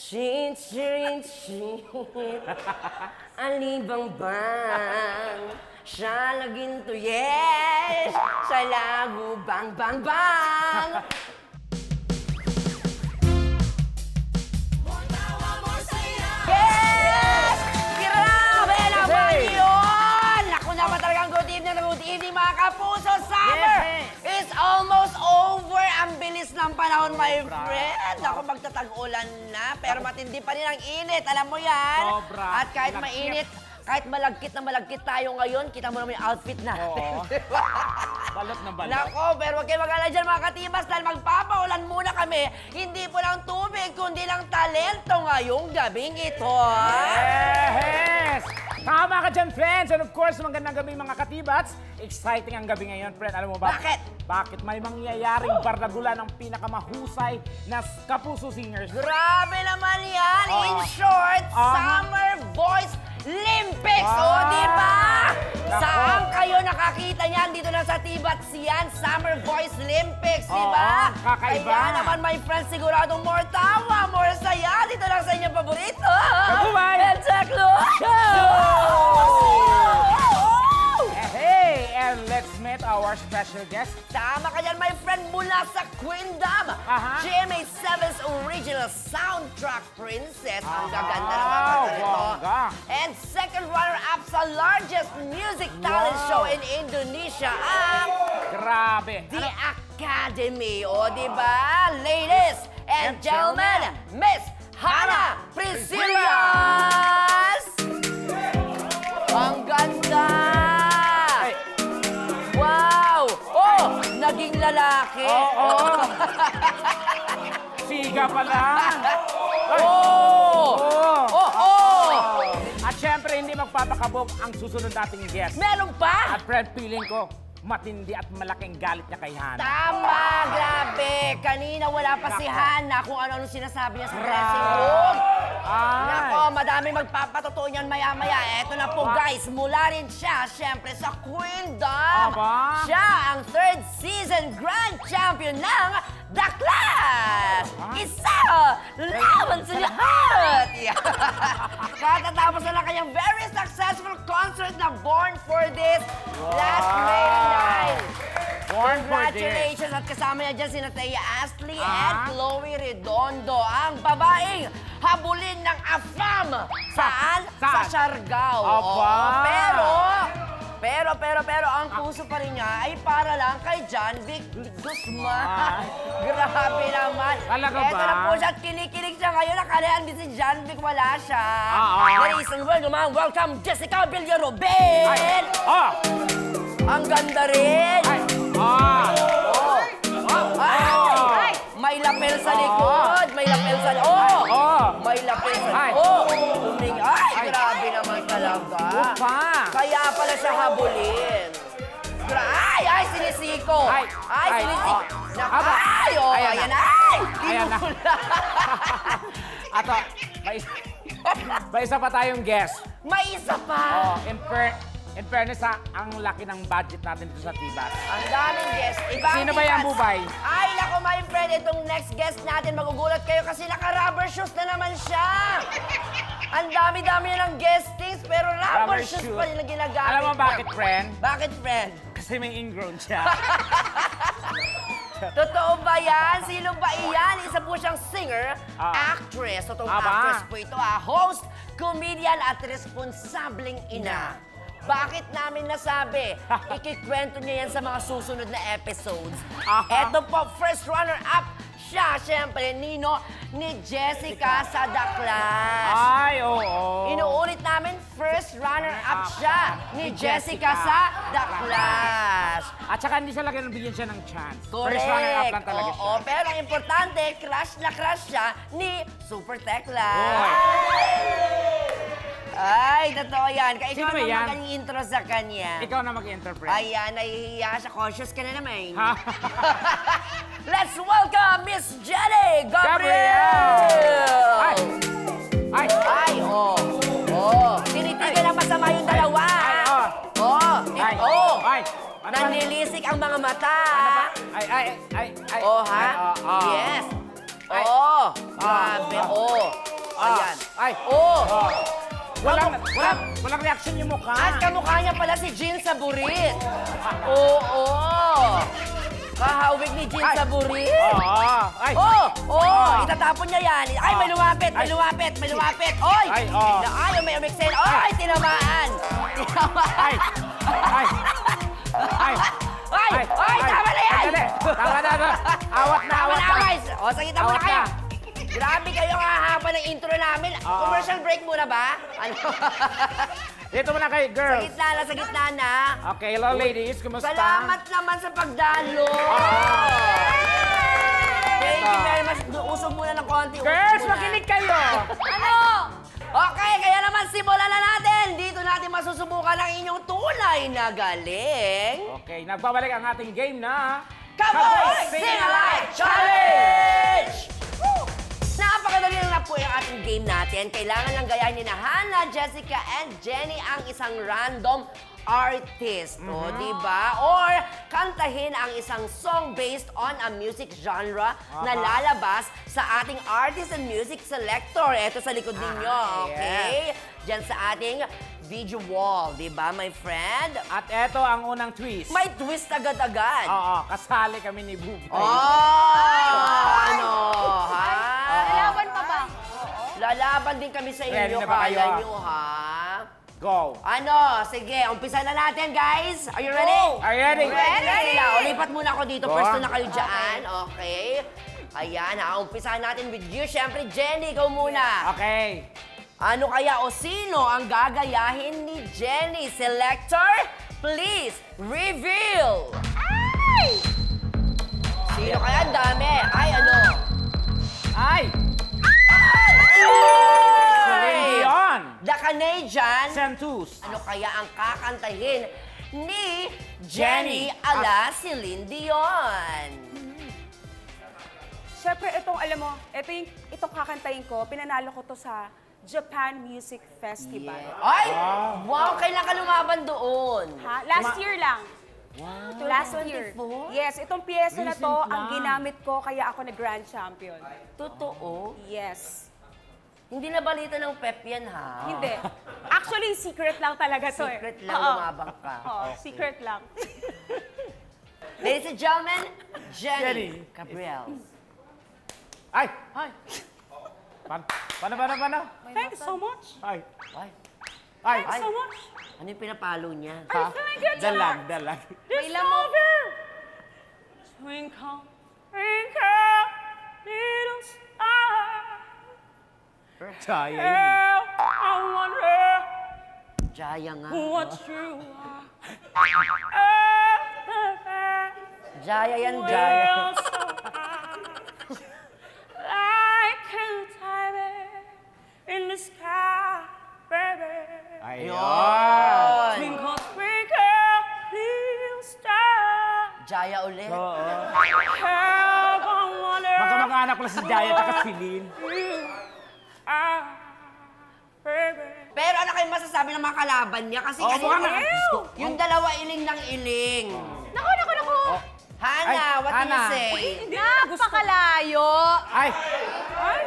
Chin, chin, chin. Alibang-bang. Siya laginto, yes! Siya lago, bang, bang, bang! Yes! Grabe naman yun! Naku naman talagang good evening mga kapuso. Summer is almost over. Ang bilis ng panahon, my friend. Ako magtatag-ulan na, pero matindi pa rin ang init. Alam mo yan? Sobra. At kahit mainit, kahit malagkit na malagkit tayo ngayon, kita mo naman yung outfit natin. Oo. Balot na balot. Nako, pero huwag kayo mag-alala dyan mga katibas dahil magpapaulan muna kami. Hindi po lang tubig, kundi lang talento ngayong gabing ito. Yes! Tama ka dyan, friends! And of course, magandang gabi mga katibats. Exciting ang gabi ngayon, friend. Alam mo ba? Bakit? Bakit may mangyayaring bardagulan ng pinakamahusay na kapuso singers? Grabe naman yan! In short, Summer Voice Olympics! O, di ba? Saan kayo nakakita niyan? Dito lang sa Tibats yan, Summer Voice Olympics, di ba? Kakaiba. Kaya naman, my friends, siguradong more tawa, more saya. Dito lang sa inyong paborito. Kabumay! Pentaklo Hey! And let's meet our special guest. Tama ka dyan, my friend, mula sa Queendom. GMA7's original soundtrack princess. Ang gaganda naman pa ito. And second runner-up sa largest music talent show in Indonesia, ang Grabe. The Academy. O, di ba? Ladies and gentlemen, Miss Hannah Priscillas! Ang ganda! Wow! Oh! Naging lalaki! Oo! Siga pala! Oh! Oh! Oh! At syempre, hindi magpapakabog ang susunod nating guest. Meron pa? At friend, feeling ko, matindi at malaking galit niya kay Hannah. Tama! Grabe! Kanina wala pa si Hannah kung ano-ano sinasabi niya sa dressing room. Nako, madami magpapatotoo niyan maya-maya. Eto na po guys, mula rin siya, syempre sa Queendom. Siya ang 3rd season grand champion ng The Clash! Isa! Laban sa lahat! Katatapos na lang kanyang very successful concert na Born for This last May 9. Born for This. Congratulations! At kasama niya dyan sina Thea Astley and Chloe Redondo, ang babaeng habulin ng AFAM. Saan? Sa Siargao. Pero, ang puso pa rin niya ay para lang kay John Vic Guzman. Grabe naman. Talaga ba? Eto na po siya at kinikilig siya ngayon. Nakalaan din si John Vic, wala siya. Ladies and gentlemen, welcome Jessica Villarobel! Ang ganda rin! May lapel sa likod! May lapel sa likod! May lapel sa likod! Ay, grabe naman talaga! Kaya pala siya habulin. Ay, sinisiko! Ay, sinisiko! Ayan na! Ayan na! Ato, may isa pa tayong guest. May isa pa! In fairness, ang laki ng budget natin dito sa Tibats. Ang daming guest. Sino ba yan, Bubay? Ay, naku, my friend, itong next guest natin, magugulat kayo kasi naka-rubber shoes na naman siya. Ang dami-dami na ng guestings, pero rubber shoes pa rin na ginagamit. Alam mo bakit, friend? Bakit, friend? Kasi may ingrown siya. Totoo ba yan? Sino ba iyan? Isa po siyang singer, actress. Totoong actress po ito, host, comedian at responsableng ina. Bakit namin nasabi? Ikikwento niya yan sa mga susunod na episodes. Eto po, first runner-up siya, syempre, Nino, ni Jessica sa The Clash. Ay, oo. Inuulit namin, first runner-up siya ni Jessica sa The Clash. At saka hindi siya lagyan bigyan siya ng chance. Correct. First runner-up lang talaga siya. Pero ang importante, crush na crush siya ni Super Tekla. Ay, totoo yan. Ikaw Sino ba naman yan? mag-intro sa kanya. Ikaw na mag-interpret. Ayan, nahihiya siya. Conscious ka na naman. Let's welcome Miss Jenny Gabriel! Ay! Tinitigan ang masama yung dalawa. Nanlilisik ang mga mata. Ay. Yes. Grabe, Ayan. Ay. Oh! Walang reaction yung mukha. At kamukha niya pala si Jean Saburit. Oo. Kahawig ni Jean Saburit. Ay. Itatapon niya yan. Ay, may lumapit. Oy! Ay, Ayaw, may umiksen. Oy, tinamaan. Ay. Tama na yan! Tama na. Awat na. O, sagita muna Awat kayo. na. Grabe kayo kahaba ng intro namin. Commercial break muna ba? Ano? Dito muna kay girls. Sa gitna na. Okay, hello ladies. Kumusta? Salamat naman sa pagdalo. Thank you very much. Usog muna ng konti. Girls, makinig kayo. Ano? Okay, kaya naman simulan na natin. Dito natin masusubukan ang inyong tunay na galing. Okay, nagbabalik ang ating game na Kaboy Sing Alike Challenge! Napakadali lang na po yung ating game natin. Kailangan lang gayahin ni Hannah, Jessica, and Jenny ang isang random artist, di ba? Or kantahin ang isang song based on a music genre na lalabas sa ating artist and music selector. Ito sa likod ninyo, okay? Diyan sa ating video wall, di ba, my friend? At eto ang unang twist. May twist agad-agad. Oo, kasali kami ni Bubay. Ano? Ha? Lalaban pa ba? Lalaban din kami sa Ready inyo, na ba kayo? kala nyo, ha? Go. Ano? Sige, umpisa na natin, guys. Are you ready? Are you ready? Ready sila. O, lipat muna ako dito. Go. Pwesto na kayo dyan. Okay. Ayan, ha. Umpisahan natin with you. Siyempre, Jenny, ikaw muna. Okay. Ano kaya o sino ang gagayahin ni Jenny? Selector, please reveal! Ay! Sino kaya? Ang dami. Ay, ano? Ay! Celine Dion! The Canadian. Sentus. Ano kaya ang kakantahin ni Jenny ala Celine Dion? Siyempre, itong, alam mo, itong kakantahin ko, pinanalo ko to sa Japan Music Festival. Ay! Wow! Kailan ka lumaban doon? Ha? Last year lang. Wow! Last year. 2024? Yes, itong piyesa na to, Recent ang lang. ginamit ko, kaya ako nag-grand champion. Totoo? Yes. Hindi na balita ng Pep yan, ha? Hindi. Actually, secret lang talaga to Secret eh. lang, Oo. lumabang ka. Oo, secret lang. Ladies and gentlemen, Jenny Jenny. Gabriel. Ay! Ay! Paano? Thanks so much. Ay! Ay, Ay! Thanks so much. ano yung pinapalo niya? I think it's Dalag. Discover. Twinkle, twinkle, little star. Chaya yun. Girl, I wonder Jaya nga. what you are. Jaya yan, Well, Jaya. so high, like a diamond in the sky, baby. Ayun! Twinkle, twinkle, little star. Jaya ulit. Oo. Girl, I wonder Magkamag-anak pala si Jaya at Celine. you are, baby. Pero ano kayo masasabi ng mga kalaban niya? Kasi Oo, kanina, baka nga. yung dalawa iling ng iling. Naku! Hannah, what can you Hannah. say? Napakalayo! Ay! Ay!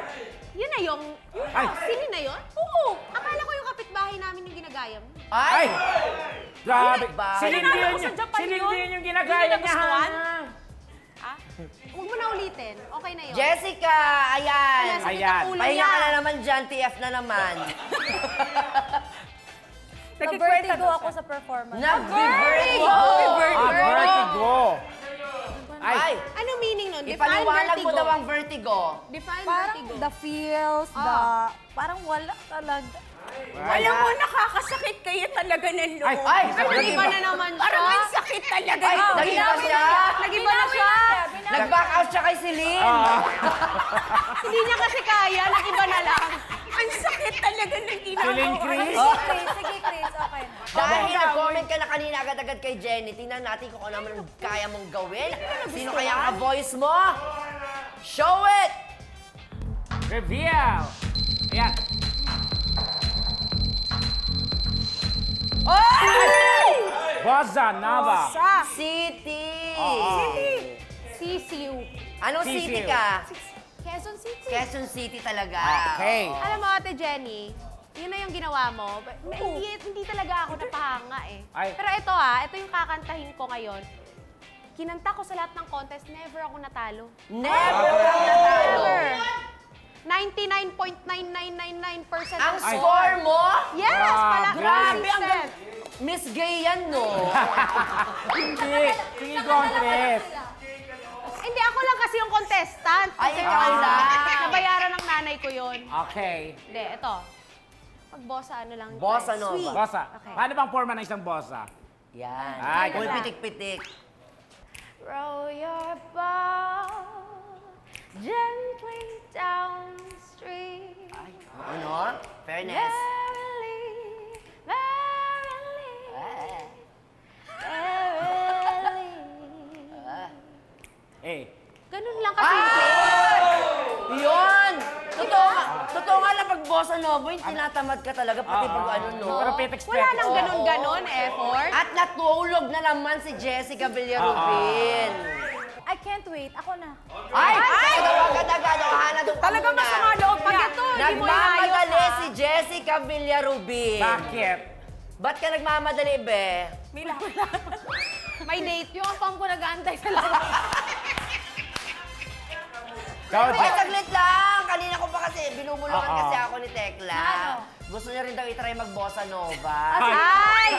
Yun na yung... Ay! Sili na yun? Oo! Akala ko yung kapitbahay namin yung ginagaya mo. Ay! Grabe! Ba? Celine Nanalo Dion ko sa yun. Japan Celine yun. Dion yung ginagaya Hindi niya, nagustuhan? Hannah. Ha? Huwag mo na ulitin. Okay na yun. Jessica, ayan. Wala, sakit Ayan. ang ulo Pahinga niya. ka na naman dyan, TF na naman. Nagkikwento ako sa performance. Nag-vertigo! Vertigo! Ay, Ano meaning nun? Define ipaliwanag vertigo. mo daw ang vertigo. Define Parang vertigo. the feels, parang wala talaga. Alam mo, nakakasakit kayo talaga ng loob. Ay! Nag-iba na naman siya. Parang ang sakit talaga. Ay, nag-iba siya. Nag-iba na siya. Nag-back out siya kay Celine. Hindi niya kasi kaya. Nag-iba na lang. Ang sakit talaga ng ginagawa. Celine Chris? Sige, Chris, okay na. Dahil nag-comment ka na kanina agad-agad kay Jenny, tingnan natin kung ano naman kaya mong gawin. Sino kaya ang voice mo? Show it! Reveal! Ayan. Oy! Bossa Nova. City! Sisiw. Anong Sisiw. city ka? Quezon Quezon City. Quezon City talaga. Okay. Oo. Alam mo, Ate Jenny, yun na yung ginawa mo. Hindi talaga ako napahanga eh. Ay. Pero ito yung kakantahin ko ngayon. Kinanta ko sa lahat ng contest, never ako natalo. Never kang natalo. Never. 99.9999% Ang score mo? Yes, Grabe. pala Grabe, ang consistent. Miss Gay yan, no? Hindi. Sige, contest. Hindi, ako lang kasi yung contestant. Ay, ikaw lang. Nabayaran ng nanay ko yun. Okay. Hindi, ito. Pag bossa, ano lang. Bossa nova. Sweet. Bossa. Okay. Paano bang forma ng isang bossa? Yan. Ay, Uy, ganda. pitik-pitik. Row your boat gently down the street. Ay, ano? Fairness. Merrily, merrily, Ah. merrily. Eh. Ganun lang kasi. Yun! Totoo nga lang pag bossa nova, yung tinatamad ka talaga, pati pag ano, no? Pero petex Wala nang Oo. ganun-ganon effort. At natulog na naman si Jessica Villarubin. I can't wait. Ako na. Ay! Agad-agad, Hana, doon ka Talagang muna. masama loob Pag niya. ito, hindi mo inayos Nagmamadali ha. si Jessica Villarubin. Bakit? Ba't ka nagmamadali, be? May date. Yung apam ko nag-aantay sa labas. Ay, saglit lang! Kanina ko pa kasi, binubulungan Oo. kasi ako ni Tekla. Na ano? Gusto niya rin daw itry mag-bossa nova. Ay!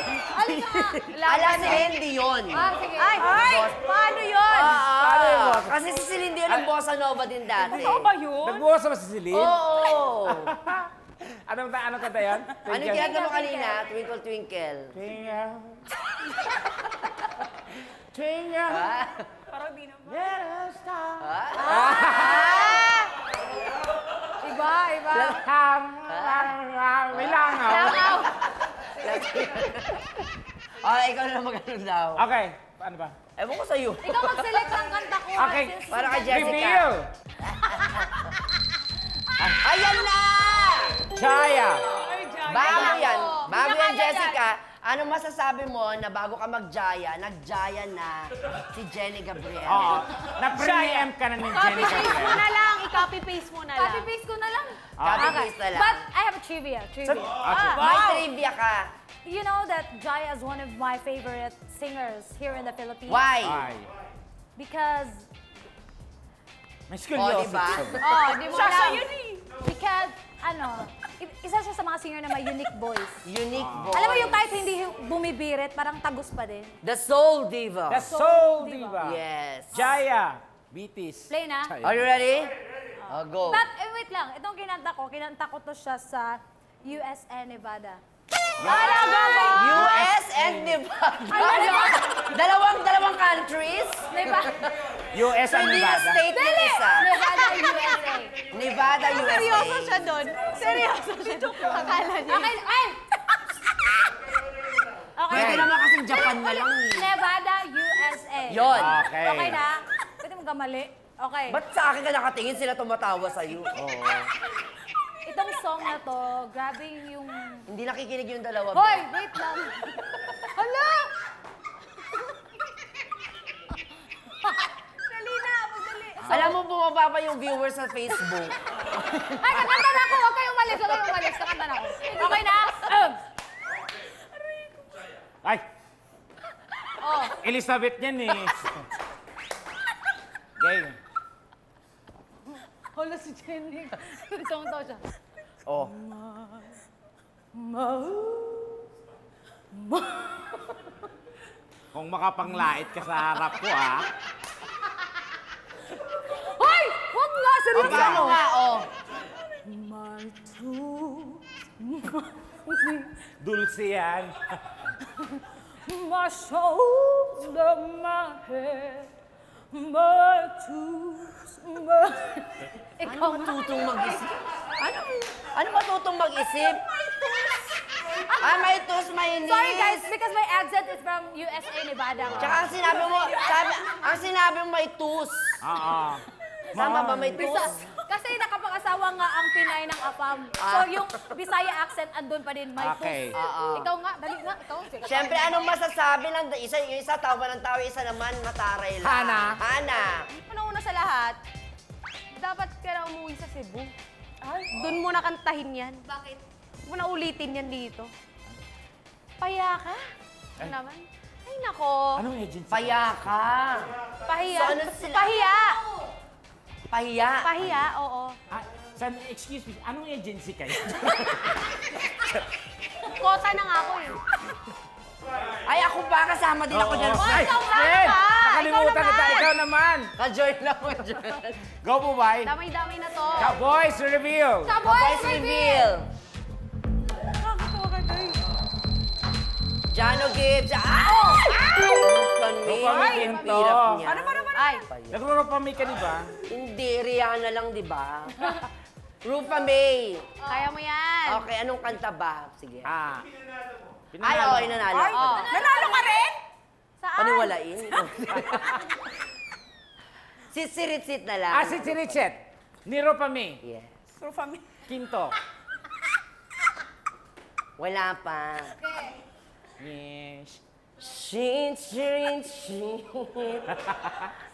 Ala, si Lindy yun. Ah, sige. Ay! Boss. Paano yun? Paano yung bossa? Kasi si Celine Dion nag-bossa nova din dati. Totoo ba yun? Nagbuwas ba si Celine? Oo! Anong kanta yan? Ano yung kinanta mo kanina? Twinkle, twinkle. Twinkle. Twinkle. Ah? Parang di naman. Little star. Iba, iba. May langaw. Langaw. Ikaw na mag-ano daw. Okay. Paano ba? Ewan ko sa'yo. Ikaw mag-select ng kanta ko. Okay. Para kay Jessica. Reveal. Ayan na! Chaya. Bago yan. Hindi Bago na yan, kaya Jessica. Ano masasabi mo na bago ka mag-Jaya, nag-Jaya na si Jenny Gabriel? Oo. Na-preempt ka na ni Jenny Copy-paste mo Gabriel. na lang. I-copy-paste mo na lang. Copy-paste ko na lang. Copy-paste na lang. But I have a trivia. Okay. May trivia ka. You know that Jaya is one of my favorite singers here in the Philippines. Why? Ay. Because, May scoliosis. diba? Oh, di mo Sasha alam. yun eh. because, isa siya sa mga singer na may unique voice. Unique voice. Alam mo yung kahit hindi bumibirit, parang tagus pa din. The Soul Diva. The Soul Diva. Yes. Jaya. Beatis. Play na. Chaya. Are you ready? Oh, go. But, wait lang. Itong kinanta ko to siya sa USA, Nevada. US and Nevada. Dalawang countries? US So, and hindi na Nevada. state yung isa. Nevada, USA. Nevada, USA. Seryoso siya doon. Seryoso siya doon. Akala niya. Okay, ay! Okay. Pwede naman kasing Japan na lang. Nevada, USA. Yon. Okay. Okay na? Pwede mo gamali? Okay. Ba't sa akin ka nakatingin, sila tumatawa sa'yo? Itong song na to, grabe yung... Hindi nakikinig yung dalawa. Hoy, wait lang. Hala! Dali na, madali. Alam mo, bumaba pa yung viewers sa Facebook. Ay, kakanta na ako. Huwag kayong umalis. Huwag kayong umalis. Kakanta na ako. Okay na? Ay. Oh. Elizabeth yan eh. Game. Hala si Jenny. Song-taw siya. Oh. Kung makapanglait ka sa harap ko, ha? Hoy! Huwag nga! O, Seryoso! paano nga, oh? Dulce yan. My shoulder, my head, my tools, my... Ano matutong mag-isip? Ano matutong mag-isip? May tus, may nis. Sorry guys, because my accent is from USA, Nevada. Tsaka ang sinabi mo may tus. Oo. Tama ba may tus? Kasi nakapag-asawa nga ang Pinay ng Apam. So yung Bisaya accent andun pa din, may Okay. tus. Ikaw nga, dali na, ikaw. Siyempre, anong masasabi ng yung isa tawa ng tao, isa naman mataray lang. Hana. Hana. Ano una sa lahat? dapat ka na umuwi sa Cebu. Ay, Doon mo na kantahin yan. Bakit? Huwag mo na ulitin yan dito. Pahiya ka? Ano naman? Ay, nako. Anong agency? Paya ka. Pahiya. So, ano sila? Pahiya. Pahiya. Pahiya, oo. Ah, excuse me, anong agency kayo? Kota na nga ako eh. Ay, ako pa. Kasama din ako dyan. Ay, ikaw nga Fred! ba? Nakalimutan Ikaw kita, naman. ikaw naman. Ka-join lang mo dyan. Go, Bubay. Damay-damay na to. Cowboys reveal. Boys reveal. nakakatawa ka, Day. Jano Gibbs. Ah! Rupami. Rupami Ay, Quinto. hirap niya. Ano? Ay, Nagro-rupami ka, di ba? Hindi, Rihanna lang, di ba? Rufa May. kaya mo yan. Okay, anong kanta ba? Sige. Ah. Ay, oo, inanalo. Ay, Oh. nanalo ka rin? Saan? Paniwalain. Sirit-sit na lang. Ah, si Richet. Ni Rupami. Yes. True family. Quinto. Wala pa. Yes. Shit, shit, shit.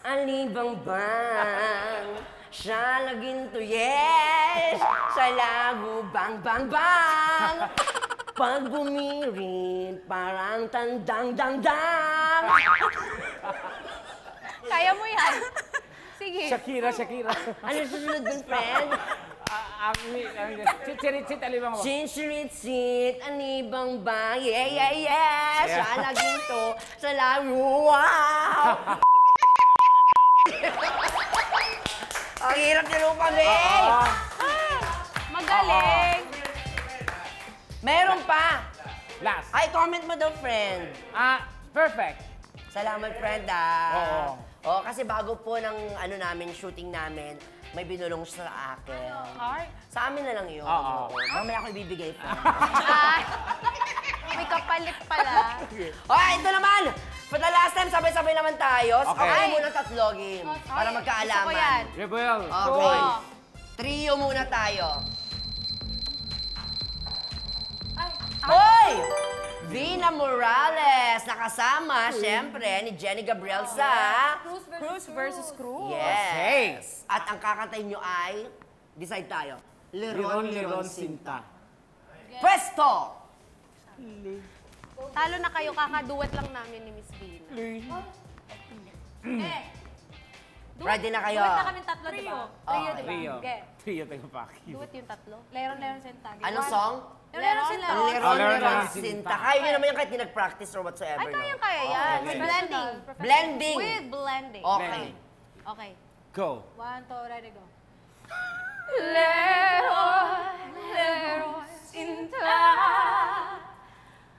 Alibang bang. Siya laging to, yes. Sa lago, bang, bang, bang. Pag bumirit, parang tandang-dang-dang. Kaya mo yan. Sige. Shakira. Ano susunod dun, friend? Si Richet, alibang mo. Shit, shit, shit. Alibang bang. Yeah. Siya laging to, sa lago, wow. Ang hirap niya nung kami. Magaling. Meron pa. Last. Ay, comment mo daw, friend. Ah, perfect. Salamat, friend, Oo. Oo, kasi bago po ng namin, shooting namin, may binulong siya sa akin. Ay. Sa amin na lang yun. Oo. Mamaya ako ibibigay, friend. Ay. May kapalit pala. Okay, ito naman. For the last time, sabay-sabay naman tayo. So, Okay. okay muna tatlo game. Para Gusto ko magkaalaman. yan. Rebel. Okay. Oo. Trio muna tayo. Hoy! Vina Morales, nakasama, syempre, ni Jenny Gabriel sa... Cruz versus Cruz. Yes! At ang kakantayin nyo ay, decide tayo, Liron, Liron, Sinta. Pwesto! Talo na kayo, kakaduet lang namin ni Miss Vina. Ready na kayo? Duwet na kami tatlo, di ba? Trio, di ba? Trio. Okay. Trio tayo paki. Duet yung tatlo. Leron Sinta. Anong song? Leron sila. Liron, Liron, Liron, Sinta. Sinta. Kaya nyo naman yung kahit di nag-practice or whatsoever, Ay, no? kaya yan. Okay. Blending. Blending. With blending. Okay. Okay. Go. 1, 2, ready, go. Leron Sinta.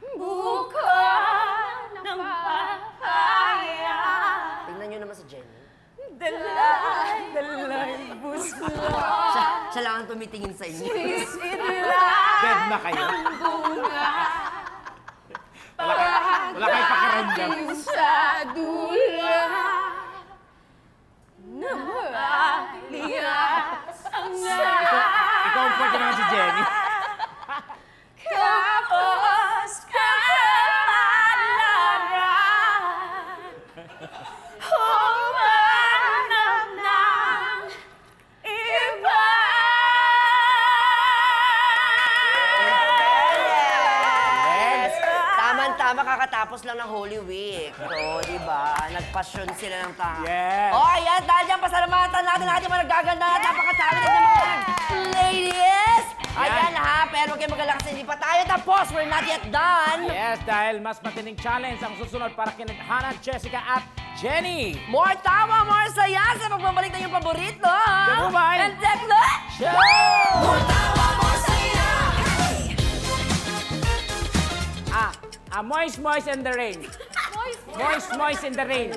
Buka ng papaya. Tingnan nyo naman si Jenny. Dalay puso. Siya lang ang tumitingin sa inyo. Dead na kayo. Wala kayo pakiramdam. Sa dula. Nabalias ang Ikaw ang pwede naman si Jenny. Tapos kamalaran. Humanap ng iba. Yes! Tama-tama kakatapos lang ng Holy Week. So, di ba? Nagpasyon sila ng tao. Yes. Oh, ayan. Dahil dyan, pasalamatan natin ang ating mga nagaganda at napakatalit na mga ladies. Ayan ha, pero huwag kayong mag-alala kasi hindi pa tayo tapos. We're not yet done. Yes, dahil mas matinding challenge ang susunod para kina Hannah, Jessica at Jenny. More tawa, more saya sa pagbabalik na yung paborito. Bubay. And Tekla Show! More tawa, more saya. Moist in the rain. Moist in the rain.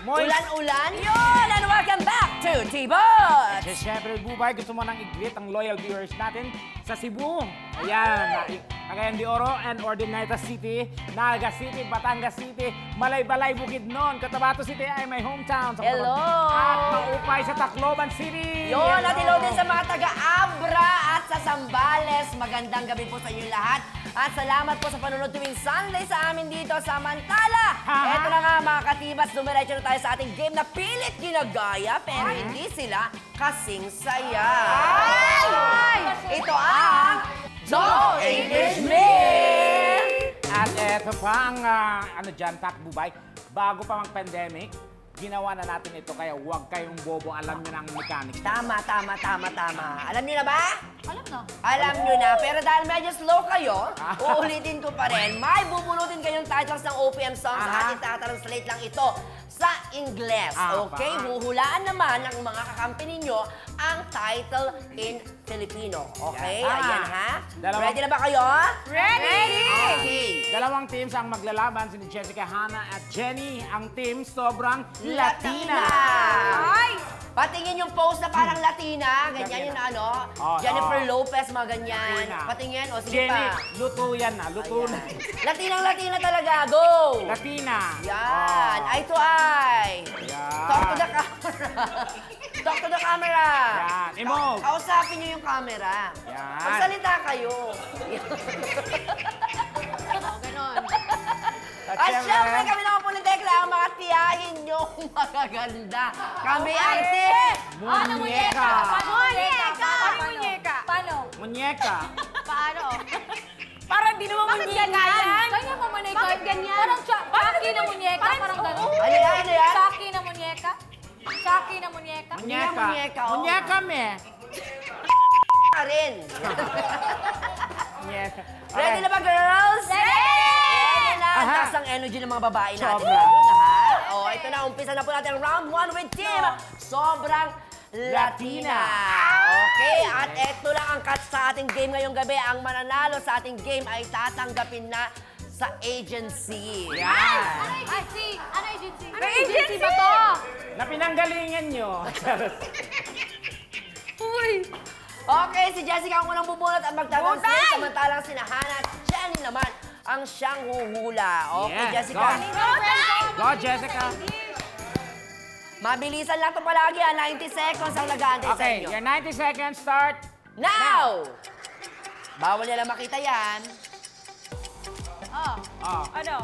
Moist. Ulan-ulan yun. And welcome back to T-Bot. Yes, syempre, Bubay, gusto mo nang i-greet ang loyal viewers natin sa Cebu. Ayan, Cagayan de Oro and Ordinata City, Naga City, Batangas City, Malaybalay, Bukidnon, Cotabato City ay my hometown. Hello! At Maupay sa Tacloban City. Yun, Hello. at hello din sa mga taga-Abra at sa Zambales. Magandang gabi po sa inyo lahat. At salamat po sa panunod tuwing Sunday sa amin dito. Samantala, eto na nga mga katibas, dumiretso na tayo sa ating game na pilit ginagaya, pero hindi sila kasing saya. Ito ang Don't English Me! At eto pa ang, takbubay. Bago pa mag-pandemic, ginawa na natin ito, kaya huwag kayong bobo. Alam nyo na ang mechanics. Tama. Alam niyo na ba? Alam na. Alam nyo na, pero dahil medyo slow kayo, uulitin ko pa rin. May bubulutin kayong titles ng OPM songs at itatranslate lang ito sa Ingles. Okay? Huhulaan naman ng mga kakampi ninyo ang title in Filipino. Okay? Ayan ha? Ready na ba kayo? Ready! Okay. Dalawang teams ang maglalaban, si Jessica, Hannah at Jenny. Ang team sobrang Latina. Ay! Patingin yung pose na parang Latina. Ganyan yung ano. Jennifer Lopez, mga ganyan. Latina. Patingin. O, sige Jenny, pa. luto yan na. Luto na. Latina talaga. Go! Latina. Yan. Eye to eye. Yan. Talk to the camera. Talk to the camera. Yan. Emote. Kausapin niyo yung camera. Yan. Magsalita kayo. Ganon. At syempre, kami naman po ng Tekla, ang mga tiyahin nyo magaganda. Kami ang team Muñeca. Paano? Muñeca. Paano? Parang di naman Bakit munyeka ganyan? yan. Kanya mamanay Bakit ganyan? Parang Chucky na muñeca. Parang gano'n. Ano yan? Chucky na muñeca. Chucky na muñeca. Muñeca. Muñeca, oh. Muñeca me. ka rin. Muñeca. Ready na ba, girls? Ready na. Ang Aha. taas ng energy ng mga babae natin. Sobra. Yun, ha? O, ito na. Umpisa na po natin ang round 1 with team Sobrang Latina. Okay, at ito lang ang catch sa ating game ngayong gabi. Ang mananalo sa ating game ay tatanggapin na sa agency. Yan. Ano agency? Ano agency? Ano agency ba to? Na pinanggalingan nyo. Uy! Okay, si Jessica ang unang bubunot at magtatansin. Samantalang si Hannah at Jenny naman ang siyang huhula. Okay, Yes, Jessica. Go, Jessica. Mabilisan lang ito palagi, 90 seconds ang nag-aantay sa Okay, inyo. your 90 seconds start. Now! Bawal nila makita yan. Oh, Oh. Ano?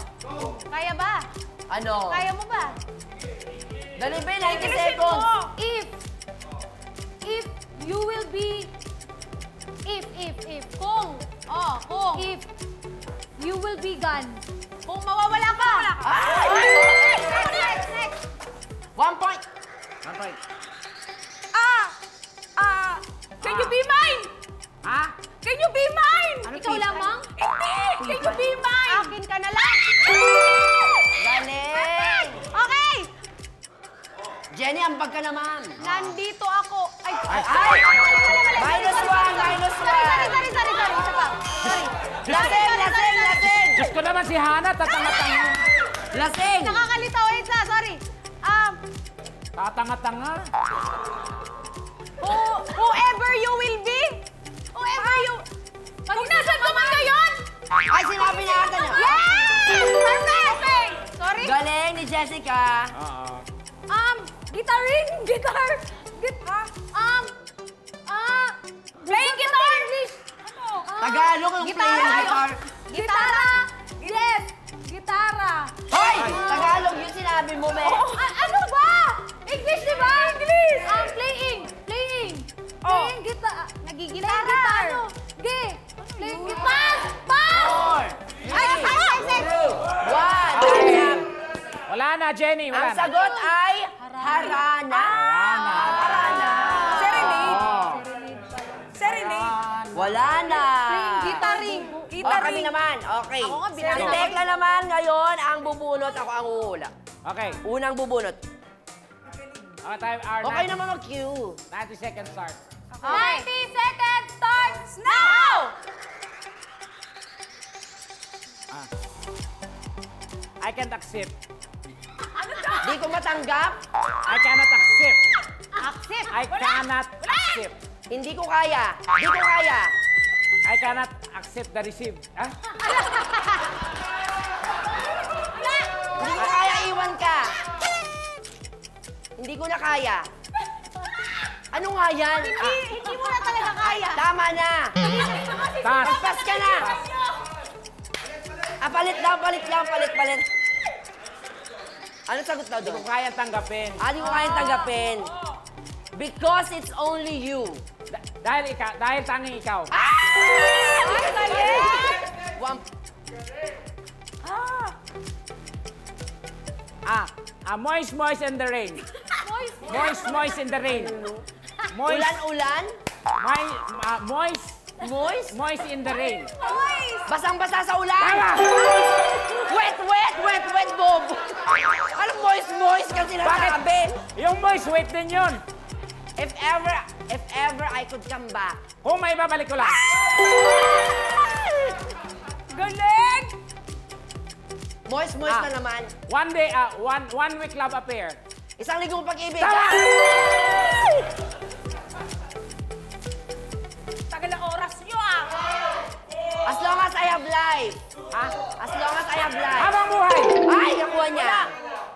kaya ba? Ano? Kaya mo ba? Dali ba, 90 seconds. If you will be... If. Kung. Oh, kung. If you will be gone. Kung mawawala ka. Next. 1 point. Okay. Can you be mine? Ha? Can you be mine? Ikaw lamang? Hindi! Can you be mine? Akin ka na lang. Galing. Okay. Jenny, ambag ka naman. Nandito ako. Ay, Ay! Minus 1. sorry. Isa pa. Sorry. Lasing. Diyos ko naman si Hannah, tatanga-tanga. Lasing. Nakakalitaw. Wait na, sorry. Tatanga-tanga. Whoever you will be. Whoever you... Kung nasan ka man ngayon! Ay, sinabi na ata niya. Yes! Perfect! Sorry. Galing ni Jessica. Oo. Guitar. Playing guitar! English. Ano? Tagalog ang playing guitar. Gitara. Yes. Gitara. Hoy! Tagalog yung sinabi mo, be. Ano ba? English, di ba? English. Playing. Playing guitar. Nagigitara. Guitar. Playing guitar. Pass. 1. Wala na, Jenny. Wala Ang na. sagot ay harana. Harana. Serenade. Wala na. Gitaring. O, kami naman. Okay. Ako nga, Si binasa. Tekla naman ngayon ang bubunot. Ako ang uhula. Okay. Unang bubunot. Okay, time. Our Okay 90 naman mag-cue. 90 seconds start. 90 seconds starts Now! I can't accept. Di ko matanggap. I cannot accept. Accept. I cannot accept. Hindi ko kaya. Di ko kaya. I cannot accept the receive. Ah? Hindi ko kaya, iwan ka. Hindi ko na kaya. Ano nga yan? Hindi mo na talaga kaya. Tama na. Pass. Pass ka na. Palit lang. Ano sagot daw Hindi ko doon? kaya tanggapin. Hindi ko kayang tanggapin. Because it's only you. Dahil tanging ikaw. Ay, galing! One, Moist in the rain. Moist in the rain. Moist. ulan? Moist? Moist in the rain. Basang-basa sa ulan? Tama! Wet, Bob. Anong moist kasi nasabi? Yung moist, wait din yun. If ever I could come back. Kung may babalik ko lang. Galing! Moist na naman. One day, one week love affair. Isang linggong pag-ibig. Tama! Tagal ng oras nyo As long as I have life. As long as I have life. Habang buhay. Ay, nakuha niya.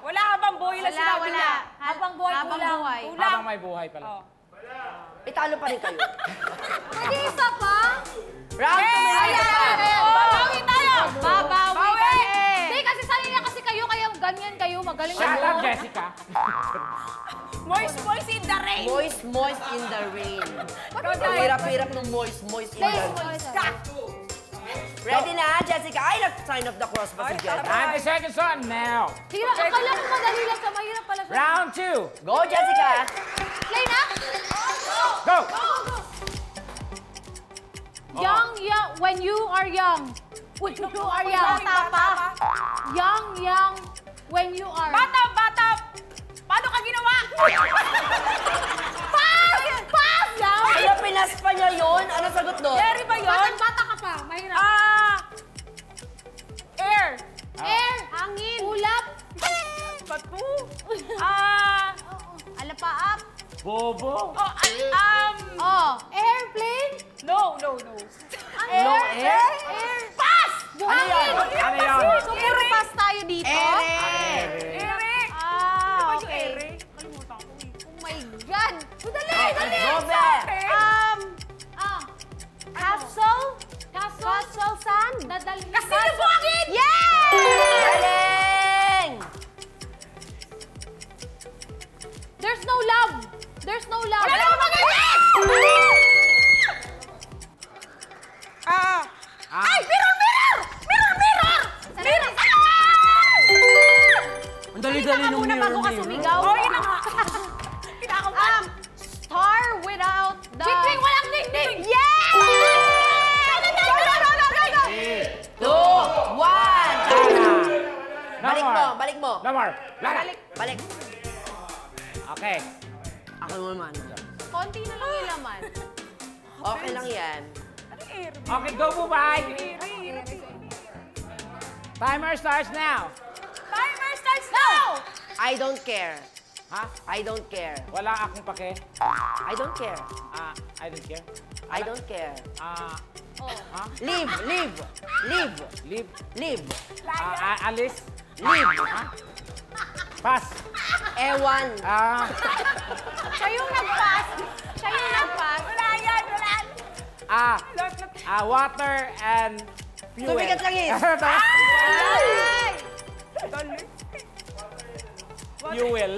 Wala ka bang buhay na sinabi niya? Habang buhay, kulang. Habang may buhay pala. Italo pa rin kayo. Pwede isa pa? Round 2, may isa pa. Babawi tayo! Babawi Bawi! kami! Hindi, kasi sanay na kasi kayo, kaya ganyan kayo, magaling Shut kayo. up, Jessica. Moist in the rain. Moist in the rain. Bakit Ang hirap-hirap ng moist in the rain. Ready na, Jessica? Ay, nag-sign of the cross pa si Jessica. 90 seconds on now. Hirap, akala ko madali lang sa mahirap pala siya. Round 2. Go, Jessica. Play na? Go! Young, when you are young. When you are young. Bata pa. Young, when you are. Bata! Paano ka ginawa? Pass! Young! Ano, pinas pa niya yun? Ano sagot doon? Jerry ba yun? Bata ka pa, mahirap. Air. Air, hangin, ulap. Batu. Alapaap. Bobo. Airplane. No. No air? Pass! Ano yun? So, puro pass tayo dito. Ere. Eric. Okay. Eric? Kalimutan ko eh. Oh my God! Dali! Gobe. Castle Sand? Dadali. Castillo Buangin! Yeah! Galing! There's no love. Wala na akong magaling! Ay! Mirror! Ang dali-dali nung Muna bago ka sumigaw. Oh, yun na nga. Pinakaw. Star without the... Chitwing, walang dingding! Yeah! Go! 2, 1. Balik mo. No more. Balik. Okay. Ako naman. Konti na lang yung laman. Okay lang yan. Okay, go bye. Timer starts now. Timer starts now! I don't care. Ha? I don't care. Wala akong pake. I don't care. I don't care. I don't care. Leave. Live. Alice. Live. Pass. Ewan. Siya yung nag-pass. Wala yan! Water and fuel. Tumikat lang is. Fuel.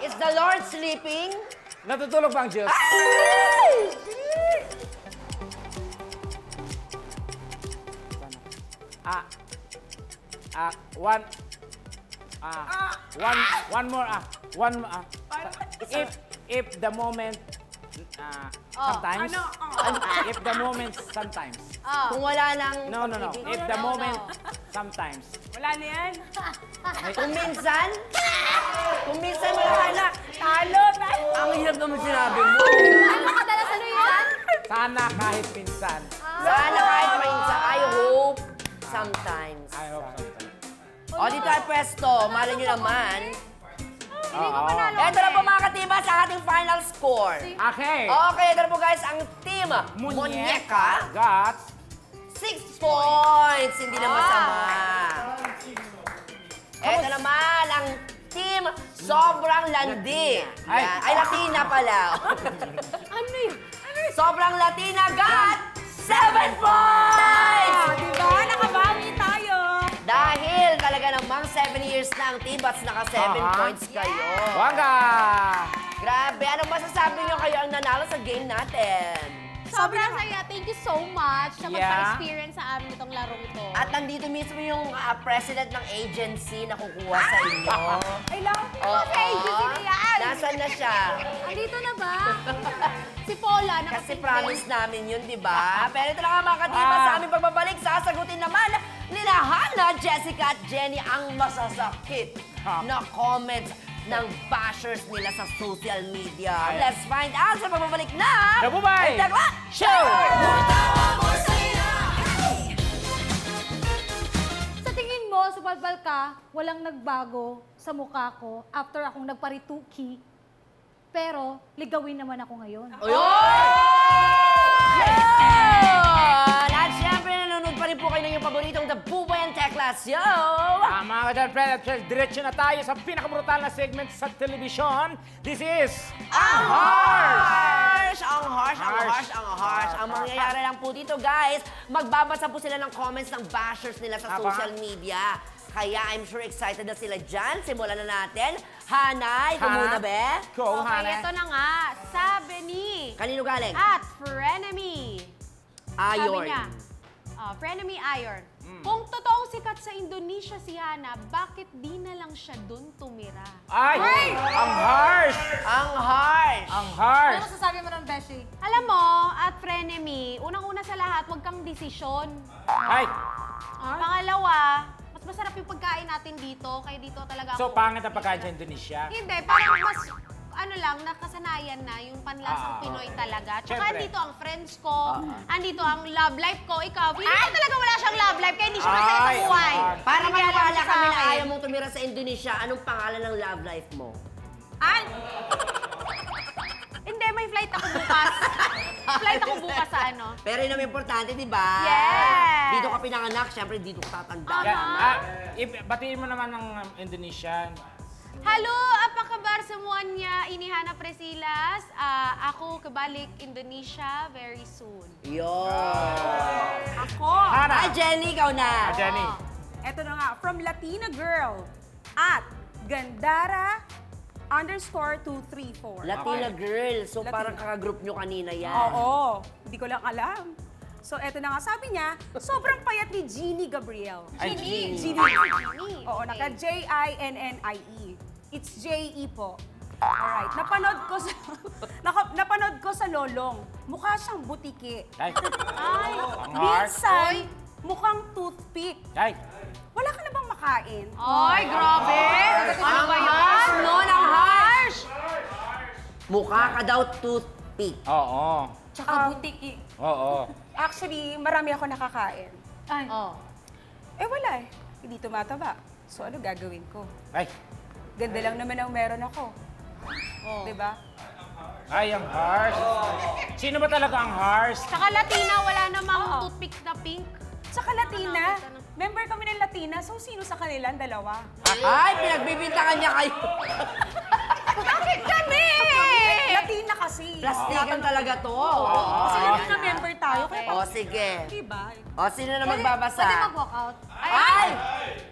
Is the Lord sleeping? Natutulog ba ang Diyos? One more. If the moment, sometimes. If the moment, sometimes. Kung wala nang... No. If the moment, sometimes. Wala na yan. Kung minsan wala na. Talo! Ang hirap naman sinabi mo. Ano kadalas ano yun? Sana kahit minsan. Sana kahit minsan. I hope sometimes. I hope sometimes. O, dito ay pwesto. Malay nyo naman. Hindi ko manalo. Ito na po mga katiba sa ating final score. Okay. Okay, ito na po guys ang team Muñeca. Got 6 points. Hindi na masama. Ito naman ang team Sobrang Landi. Yan. Ay, Latina pala. Ano yun? Sobrang Latina got 7 points! Diba? Nakabawi tayo! ng Tibats, naka 7 points kayo. Wanga! Grabe, anong masasabi niyo kayo ang nanalo sa game natin? Sobrang saya. Thank you so much sa Yeah. magpa-experience sa amin itong larong ito. At nandito mismo yung president ng agency na kukuha sa inyo. I love you. Oo. Sa agency na yan. Nasaan na siya? Andito na ba? Si Paula, Kasi nakapit promise namin yun, di ba? Pero ito na nga mga katiba, sa aming pagbabalik, sasagutin naman nila Hannah, Jessica at Jenny ang masasakit na comments ng bashers nila sa social media. Let's find out sa pagbabalik na Nabubay! Dagla Show! Sa tingin mo, supalpal ka, walang nagbago sa mukha ko after akong nagparituki. Pero, ligawin naman ako ngayon. Yun! At syempre, nanonood pa rin po kayo ng yung paboritong The Bubay and Tekla Show! Mga ka dyan, friend, at diretso na tayo sa pinakabrutal na segment sa telebisyon. This is... Ang harsh! Ang harsh, ang Harsh. harsh, ang harsh. Ang mangyayari lang po dito, guys, magbabasa po sila ng comments ng bashers nila sa Tama. social media. Kaya I'm sure excited na sila dyan. Simulan na natin. Hanay, ikaw muna, be? Go, Okay, Hannah. ito na nga. Sabi ni Kanino galing? at Frenemy. Sabi Ayon. niya, Frenemy Iron. Kung totoong sikat sa Indonesia si Hannah, bakit di na lang siya dun tumira? Ay! Ang harsh! Ang harsh! Ang harsh! Ano masasabi mo ng Beshi? Alam mo, at Frenemy, unang-una sa lahat, huwag kang desisyon. Ay! Pangalawa, mas masarap yung pagkain natin dito, kaya dito talaga So, ako. pangit ang pagkain sa Indonesia? Hindi, parang mas, ano lang, nakasanayan na yung panlasang Pinoy talaga. Tsaka Siyempre. andito ang friends ko, andito ang love life ko, ikaw. Feeling ko talaga wala siyang love life, kaya hindi siya masaya sa Ay, buhay. ay. Para Hindi alam maniwala siya sa kami na akin. ayaw mong tumira sa Indonesia, anong pangalan ng love life mo? Ay! Hindi, may flight ako bukas. Flight ako bukas sa ano. Pero yun ang importante, di ba? Yes! Dito ka pinanganak, syempre dito ka tatanda. Batiin mo naman ng Indonesian. Halo, apa kabar semuanya? Ini Hannah Presilas. Aku kebalik Indonesia very soon. Yun. Ako. Hi, Jenny, ikaw na. Jenny. Eto na nga, from Latina Girl at Gandara_234. Latina girl. So, parang kakagroup nyo kanina yan. Oo, hindi ko lang alam. So, eto na nga, sabi niya, sobrang payat ni Jeannie Gabriel. Ay, Jeannie. Jeannie. Oo, naka Jinnie. It's J-E po. Alright, napanood ko sa Lolong. Mukha siyang butiki. Ay! Ay, Ang harsh! Minsan, mukhang toothpick. Ay! Wala ka na bang makain? ay, grabe! Ano ba yan? harsh nun, ang harsh! Mukha ka daw toothpick. Oo. Tsaka butiki. Oo. Actually, marami ako nakakain. Ay. Oh. Eh wala eh. Hindi tumataba. So ano gagawin ko? Ay! Ganda lang naman ang meron ako. Oh. Diba? Ay, ang harsh! Sino ba talaga ang harsh? Saka Latina, wala namang Oo. toothpick na pink. Saka Latina. Member kami ng Latina. So sino sa kanila? Ang dalawa. Ay, pinagbibintangan niya kayo. Bakit kami? Latina kasi. Plastikan talaga to. Kasi lang na member tayo. Kaya O, sige. diba? O, sino na magbabasa? Pwede mag-walkout. Ay! Ay,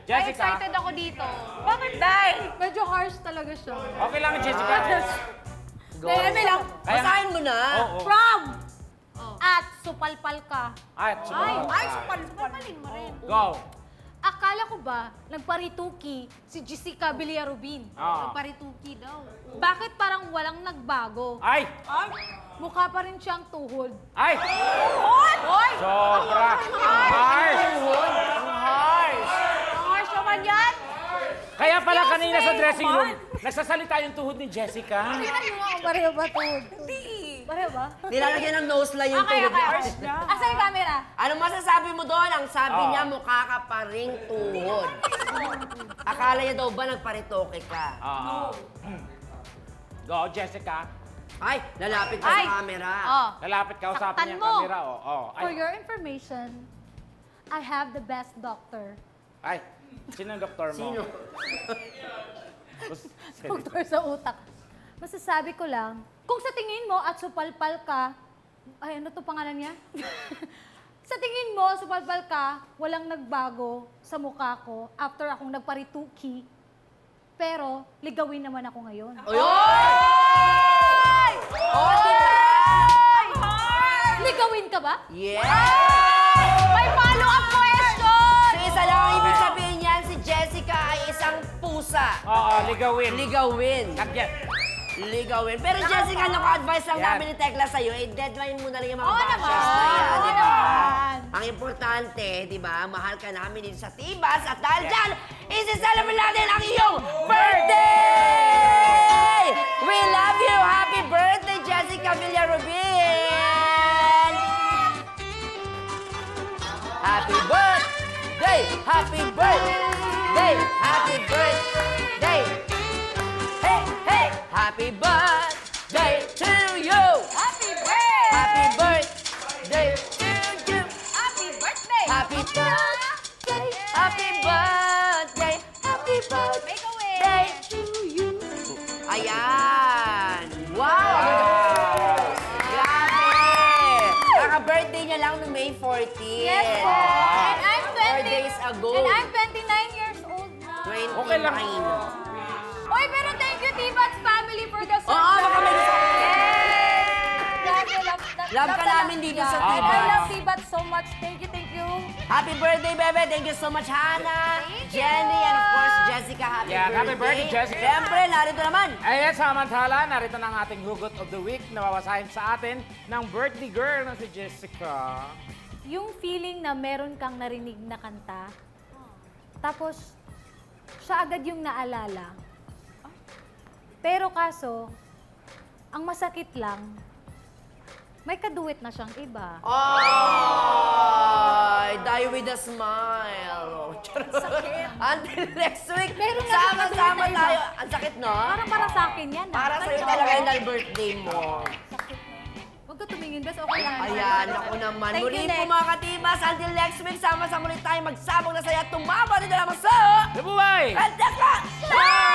Jessica? excited ako dito. Bakit, Day? Medyo harsh talaga siya. Okay lang, Jessica. Go. Dahil lang, Basahin mo na. Oo. from at supalpal ka. Ay, Ay, supal. Palin mo rin. Go! Akala ko ba nagparituki si Jessica Villarubin? Ah. Parituki daw. Bakit parang walang nagbago? Ay! Ay, Mukha pa rin siyang tuhod. Ay! Hoy! Sobra! Ang harsh! Ang harsh. Ang harsh naman yan. Kaya pala kanina sa dressing room, nagsasalita yung tuhod ni Jessica. Tingnan mo nga, pareho ba tuhod? hindi. Pareho ba? Nilalagyan ng nose line yung tuhod niya. Harsh na. Asa yung camera? Anong masasabi mo doon? Ang sabi Oo. niya, mukha ka pa ring tuhod. Akala niya daw ba nagparitoke ka? Oo. Go, Jessica. Ay, lalapit ka Ay. sa camera. Oh. Lalapit ka, usapin Saktan niya yung mo. camera. Oh. For Ay. your information, I have the best doctor. Ay. Sino ang doktor mo? Sino? Doktor sa utak. Masasabi ko lang, kung sa tingin mo at supalpal ka, ay ano to pangalan niya? Sa tingin mo, supalpal ka, walang nagbago sa mukha ko after akong nagparituki. Pero, ligawin naman ako ngayon. Oy! Oh, diba? Ligawin ka ba? Yeah! May follow-up question! So, isa lang ang ibig sabihin niyan, si Jessica ay isang pusa. Oo, ligawin. Ligawin. Nagyan. Ligawin. Pero Jessica, naku-advise lang Yan. namin ni Tekla sa'yo, deadline mo na lang yung mga Oo bashers naman. na yan, Oo di ba? naman. Ang importante, di ba, mahal ka namin dito sa Tibas at dahil dyan, isi-celebrate natin ang iyong birthday! We love you! Happy birthday, Jessica Villarubin! Happy birthday! Happy birthday! Happy birthday! Hey, hey! Happy birthday to you! Happy birthday! Happy birthday to you! Happy birthday! Happy birthday! Happy birthday! Happy Make a wish! birthday to you! Ayan! Wow! Grabe! Kaka-birthday niya lang noong May 14. Yes po. And I'm 4 days ago. And I'm 29 years old na. 29. Okay lang. Oy, pero thank you, Tibats family, for the surprise. Oo, baka may gusto. Love Love ka namin dito sa I Tibats. love Tibats so much. Thank you, thank you. Happy birthday, Bebe. Thank you so much, Hannah, Jenny, and of course, Jessica. Happy Yeah, birthday. happy birthday, Jessica. Siyempre, narito naman. Ayan, samantala, narito na ang ating hugot of the week na babasahin sa atin ng birthday girl na si Jessica. Yung feeling na meron kang narinig na kanta, tapos siya agad yung naalala. Pero kaso, ang masakit lang, may kaduwit na siyang iba. Ay, die with a smile. Sakit. Until next week, Meron nga sama-sama siyang tayo. Ang sakit, no? Parang para sa akin yan. Para sa'yo talaga yung dahil birthday mo. Huwag ka tumingin, bes. Okay lang. Ayan, ako naman. Thank Muli you, po Lex. mga katibas. Until next week, sama-sama ulit tayo magsabog na saya. Tumama dito lamang sa... Nabuhay! Fantastic! Show!